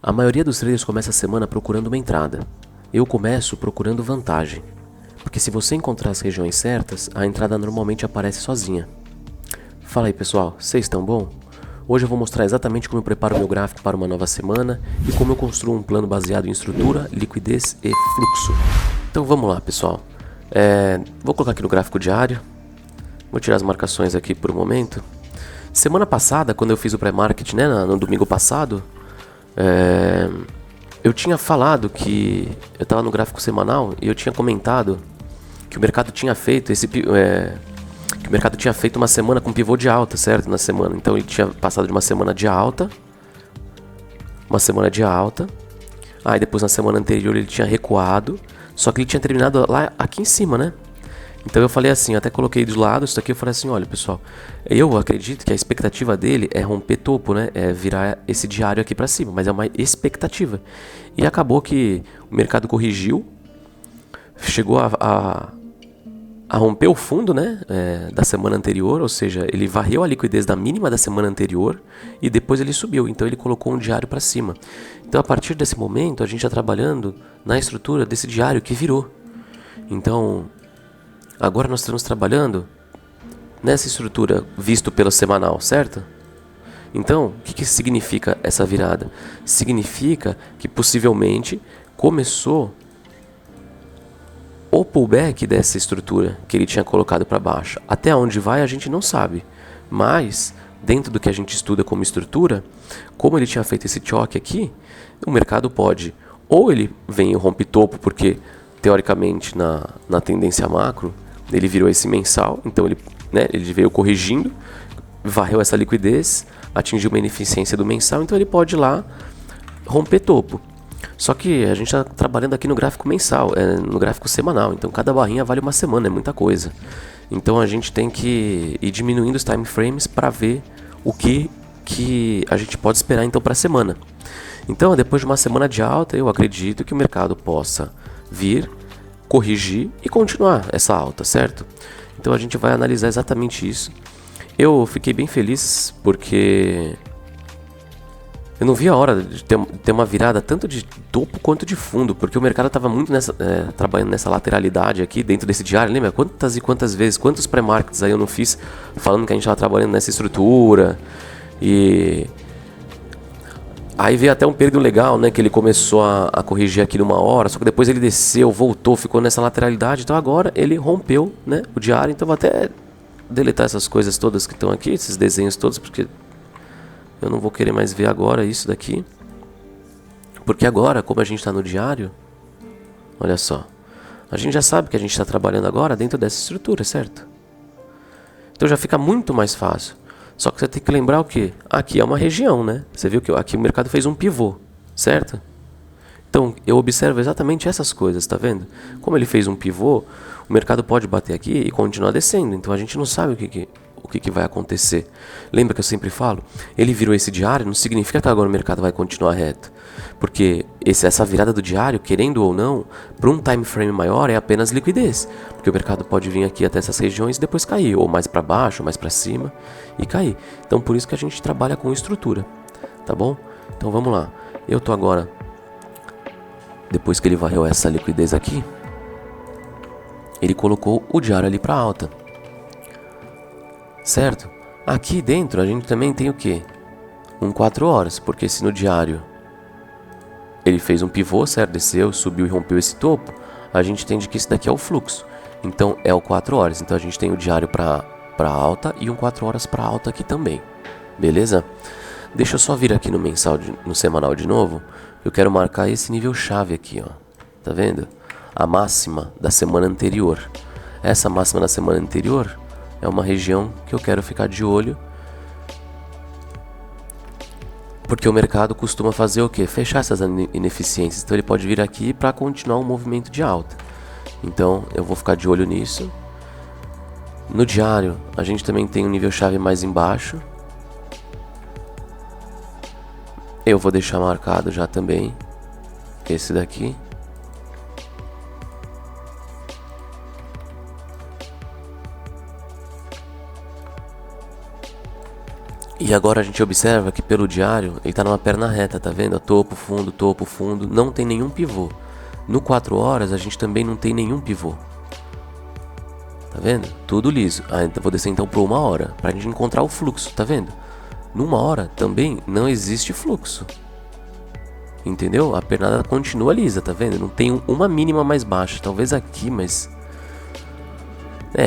A maioria dos traders começa a semana procurando uma entrada. Eu começo procurando vantagem, porque se você encontrar as regiões certas, a entrada normalmente aparece sozinha. Fala aí pessoal, vocês estão bom? Hoje eu vou mostrar exatamente como eu preparo meu gráfico para uma nova semana e como eu construo um plano baseado em estrutura, liquidez e fluxo. Então vamos lá pessoal, vou colocar aqui no gráfico diário, vou tirar as marcações aqui por um momento. Semana passada, quando eu fiz o pré-market, né, no domingo passado, eu tinha falado que eu estava no gráfico semanal e eu tinha comentado que o mercado tinha feito uma semana com pivô de alta, certo? Na semana. Então ele tinha passado de uma semana de alta, aí depois na semana anterior ele tinha recuado, só que ele tinha terminado lá aqui em cima, né? Então eu falei assim, eu até coloquei do lado isso daqui, eu falei assim, olha pessoal, eu acredito que a expectativa dele é romper topo, né? É virar esse diário aqui pra cima, mas é uma expectativa. E acabou que o mercado corrigiu, chegou a romper o fundo, né? Da semana anterior, ou seja, ele varreu a liquidez da mínima da semana anterior e depois ele subiu, então ele colocou um diário pra cima. Então a partir desse momento a gente está trabalhando na estrutura desse diário que virou. Então agora nós estamos trabalhando nessa estrutura visto pelo semanal, certo? Então, o que significa essa virada? Significa que possivelmente começou o pullback dessa estrutura que ele tinha colocado para baixo. Até onde vai a gente não sabe, mas dentro do que a gente estuda como estrutura, como ele tinha feito esse choque aqui, o mercado pode, ou ele vem e rompe topo porque teoricamente na tendência macro ele virou esse mensal, então ele veio corrigindo, varreu essa liquidez, atingiu uma ineficiência do mensal, então ele pode ir lá romper topo. Só que a gente está trabalhando aqui no gráfico mensal, no gráfico semanal, então cada barrinha vale uma semana, é muita coisa. Então a gente tem que ir diminuindo os time frames para ver o que a gente pode esperar então para a semana. Então depois de uma semana de alta, eu acredito que o mercado possa vir, corrigir e continuar essa alta, certo? Então a gente vai analisar exatamente isso. Eu fiquei bem feliz porque eu não vi a hora de ter uma virada tanto de topo quanto de fundo, porque o mercado estava muito trabalhando nessa lateralidade aqui dentro desse diário. Lembra quantas e quantas vezes, quantos pré-markets aí eu não fiz falando que a gente estava trabalhando nessa estrutura? E aí veio até um período legal, né, que ele começou a corrigir aqui numa hora, só que depois ele desceu, voltou, ficou nessa lateralidade. Então agora ele rompeu, né, o diário. Então vou até deletar essas coisas todas que estão aqui, esses desenhos todos, porque eu não vou querer mais ver agora isso daqui. Porque agora, como a gente está no diário, olha só, a gente já sabe que a gente está trabalhando agora dentro dessa estrutura, certo? Então já fica muito mais fácil. Só que você tem que lembrar o que? Aqui é uma região, né? Você viu que aqui o mercado fez um pivô, certo? Então eu observo exatamente essas coisas, tá vendo? Como ele fez um pivô, o mercado pode bater aqui e continuar descendo. Então a gente não sabe o que vai acontecer. Lembra que eu sempre falo? Ele virou esse diário, não significa que agora o mercado vai continuar reto. Porque essa virada do diário, querendo ou não, para um time frame maior é apenas liquidez. Porque o mercado pode vir aqui até essas regiões e depois cair, ou mais para baixo, ou mais para cima e cair. Então por isso que a gente trabalha com estrutura, tá bom? Então vamos lá. Eu tô agora, depois que ele varreu essa liquidez aqui, ele colocou o diário ali para alta. Certo? Aqui dentro a gente também tem o que? 4 horas, porque se no diário ele fez um pivô, certo? Desceu, subiu e rompeu esse topo, a gente entende que esse daqui é o fluxo. Então é o 4 horas. Então a gente tem o diário para alta e 4 horas para alta aqui também. Beleza? Deixa eu só vir aqui no mensal, no semanal de novo. Eu quero marcar esse nível chave aqui, ó. Tá vendo? A máxima da semana anterior. Essa máxima da semana anterior é uma região que eu quero ficar de olho, porque o mercado costuma fazer o quê? Fechar essas ineficiências. Então ele pode vir aqui para continuar um movimento de alta. Então eu vou ficar de olho nisso. No diário a gente também tem um nível chave mais embaixo. Eu vou deixar marcado já também esse daqui. E E agora a gente observa que pelo diário ele está numa perna reta, tá vendo? Topo, fundo, não tem nenhum pivô. No 4 horas a gente também não tem nenhum pivô. Tá vendo? Tudo liso. Vou descer então para 1 hora, pra gente encontrar o fluxo, tá vendo? Numa hora também não existe fluxo. Entendeu? A pernada continua lisa, tá vendo? Não tem uma mínima mais baixa. Talvez aqui, mas...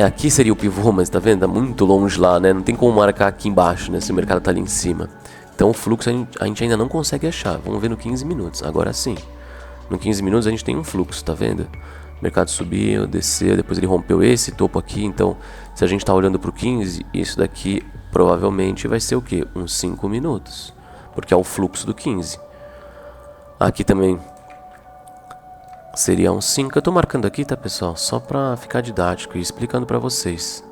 aqui seria o pivô, mas tá vendo? Tá muito longe lá, né? Não tem como marcar aqui embaixo, né? Se o mercado tá ali em cima. Então o fluxo a gente ainda não consegue achar. Vamos ver no 15 minutos. Agora sim. No 15 minutos a gente tem um fluxo, tá vendo? O mercado subiu, desceu, depois ele rompeu esse topo aqui. Então, se a gente tá olhando pro 15, isso daqui provavelmente vai ser o quê? Uns 5 minutos. Porque é o fluxo do 15. Aqui também seria um 5. Eu tô marcando aqui, tá, pessoal? Só pra ficar didático e explicando pra vocês.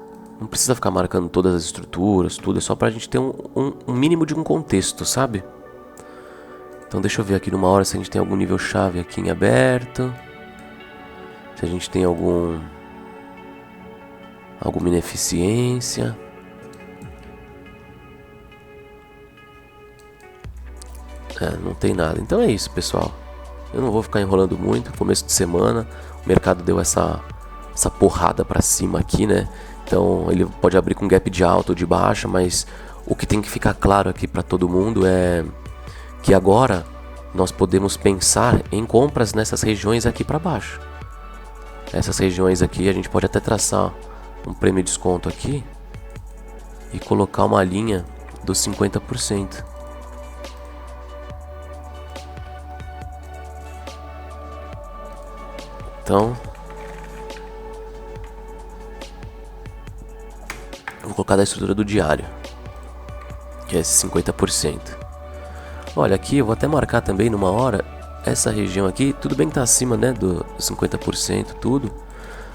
Não precisa ficar marcando todas as estruturas, tudo. É só pra gente ter um mínimo de um contexto, sabe? Então deixa eu ver aqui numa hora se a gente tem algum nível chave aqui em aberto. Se a gente tem alguma ineficiência. Não tem nada. Então é isso, pessoal. Eu não vou ficar enrolando muito. Começo de semana, o mercado deu essa porrada pra cima aqui, né? Então ele pode abrir com gap de alta ou de baixa, mas o que tem que ficar claro aqui pra todo mundo é que agora nós podemos pensar em compras nessas regiões aqui pra baixo. Essas regiões aqui a gente pode até traçar um prêmio de desconto aqui e colocar uma linha dos 50%. Então, vou colocar da estrutura do diário, que é esse 50%. Olha, aqui eu vou até marcar também numa hora essa região aqui. Tudo bem que tá acima, né, do 50%, tudo.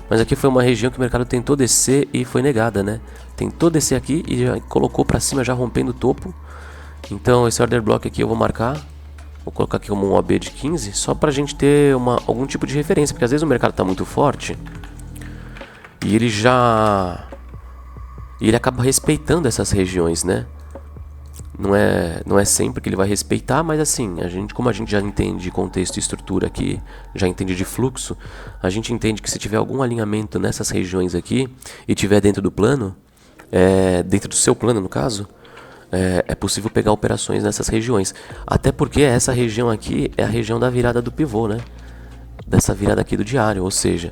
Mas aqui foi uma região que o mercado tentou descer e foi negada, né? Tentou descer aqui e já colocou pra cima, já rompendo o topo. Então esse order block aqui eu vou marcar. Vou colocar aqui como um OB de 15, só pra gente ter algum tipo de referência, porque às vezes o mercado tá muito forte e ele acaba respeitando essas regiões, né? Não é sempre que ele vai respeitar, mas assim, como a gente já entende contexto e estrutura aqui, já entende de fluxo, a gente entende que se tiver algum alinhamento nessas regiões aqui e tiver dentro do plano, dentro do seu plano no caso, é possível pegar operações nessas regiões. Até porque essa região aqui é a região da virada do pivô, né? Dessa virada aqui do diário. Ou seja,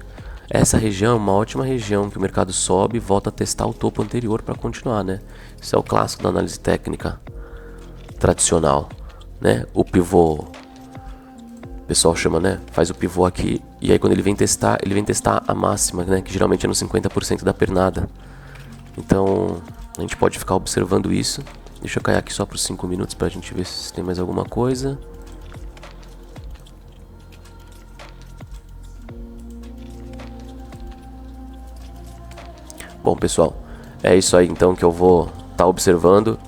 essa região é uma ótima região que o mercado sobe e volta a testar o topo anterior para continuar, né? Isso é o clássico da análise técnica tradicional, né? O pivô, o pessoal chama, né? Faz o pivô aqui e aí quando ele vem testar a máxima, né? Que geralmente é no 50% da pernada. Então a gente pode ficar observando isso. Deixa eu cair aqui só por 5 minutos pra gente ver se tem mais alguma coisa. Bom, pessoal, é isso aí então que eu vou estar observando.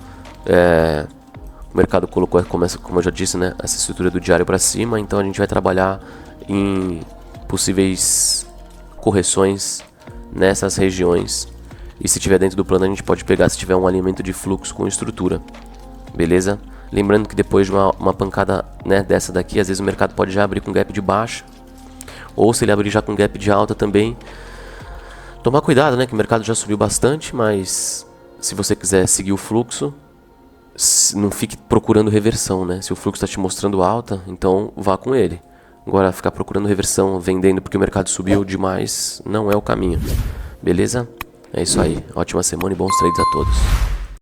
O mercado colocou, como eu já disse, né, essa estrutura do diário para cima. Então a gente vai trabalhar em possíveis correções nessas regiões. E se tiver dentro do plano a gente pode pegar se tiver um alinhamento de fluxo com estrutura. Beleza? Lembrando que depois de uma pancada, né, dessa daqui, às vezes o mercado pode já abrir com gap de baixa. Ou se ele abrir já com gap de alta também. Tomar cuidado, né, que o mercado já subiu bastante, mas se você quiser seguir o fluxo, não fique procurando reversão, né? Se o fluxo está te mostrando alta, então vá com ele. Agora ficar procurando reversão, vendendo porque o mercado subiu demais, não é o caminho. Beleza? É isso aí. Ótima semana e bons trades a todos.